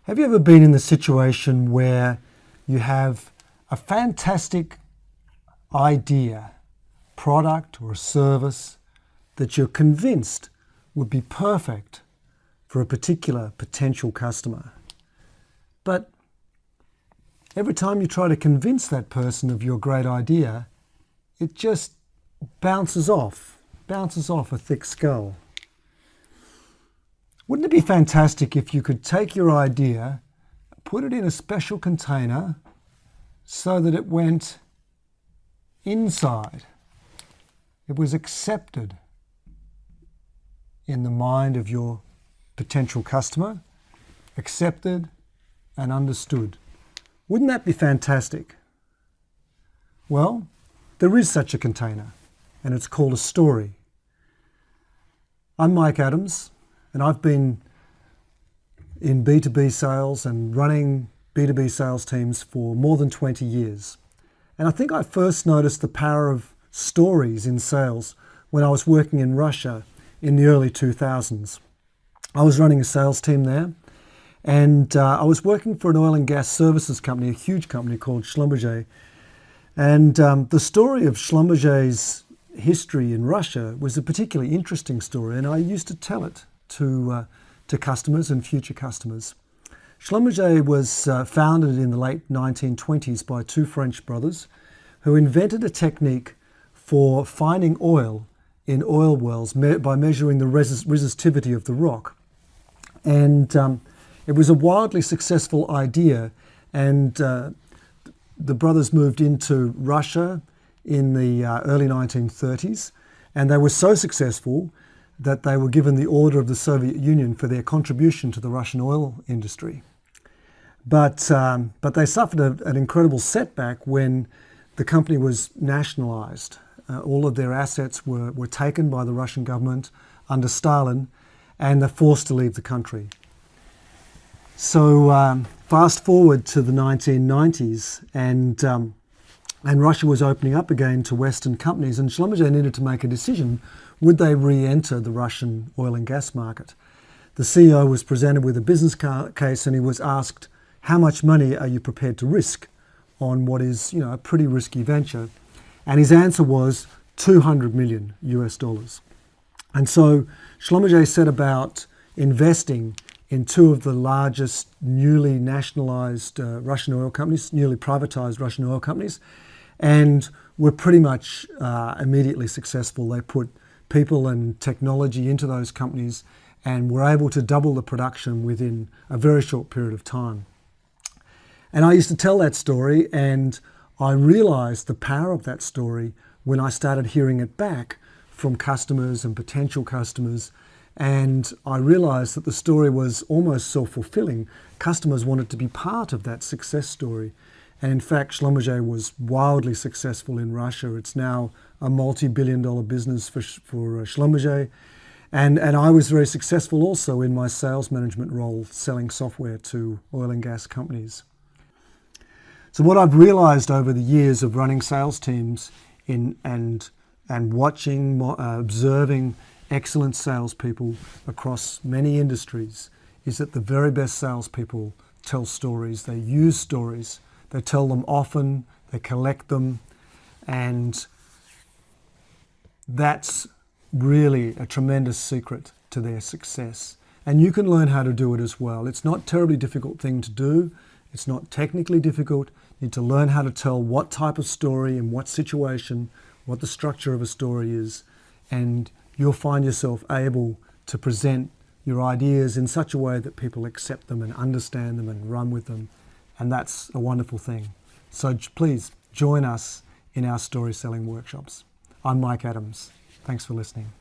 Have you ever been in the situation where you have a fantastic idea, product or a service that you're convinced would be perfect for a particular potential customer, but every time you try to convince that person of your great idea, it just bounces off a thick skull? Wouldn't it be fantastic if you could take your idea, put it in a special container so that it went inside? It was accepted in the mind of your potential customer, accepted and understood. Wouldn't that be fantastic? Well, there is such a container, and it's called a story. I'm Mike Adams, and I've been in B2B sales and running B2B sales teams for more than 20 years. And I think I first noticed the power of stories in sales when I was working in Russia in the early 2000s. I was running a sales team there, and I was working for an oil and gas services company, a huge company called Schlumberger. And the story of Schlumberger's history in Russia was a particularly interesting story, and I used to tell it to customers and future customers. Schlumberger was founded in the late 1920s by two French brothers who invented a technique for finding oil in oil wells by measuring the resistivity of the rock. And it was a wildly successful idea, and the brothers moved into Russia in the early 1930s, and they were so successful that they were given the Order of the Soviet Union for their contribution to the Russian oil industry. But they suffered an incredible setback when the company was nationalized. All of their assets were taken by the Russian government under Stalin, and they're forced to leave the country. So fast forward to the 1990s, and Russia was opening up again to Western companies, and Schlumberger needed to make a decision. Would they re-enter the Russian oil and gas market? The CEO was presented with a business case, and he was asked, how much money are you prepared to risk on what is, a pretty risky venture? And his answer was $200 million US. And so Schlumberger set about investing in two of the largest newly nationalized Russian oil companies, newly privatized Russian oil companies, and were pretty much immediately successful. They put people and technology into those companies and were able to double the production within a very short period of time. And I used to tell that story, and I realized the power of that story when I started hearing it back from customers and potential customers. And I realized that the story was almost self-fulfilling. Customers wanted to be part of that success story. And in fact, Schlumberger was wildly successful in Russia. It's now a multi-billion-dollar business for Schlumberger. And I was very successful also in my sales management role, selling software to oil and gas companies. So what I've realized over the years of running sales teams and watching, observing excellent salespeople across many industries is that the very best salespeople tell stories. They use stories. They tell them often. They collect them. And that's really a tremendous secret to their success. And you can learn how to do it as well. It's not a terribly difficult thing to do. It's not technically difficult. You need to learn how to tell what type of story in what situation, what the structure of a story is, and you'll find yourself able to present your ideas in such a way that people accept them and understand them and run with them. And that's a wonderful thing. So please join us in our story selling workshops. I'm Mike Adams. Thanks for listening.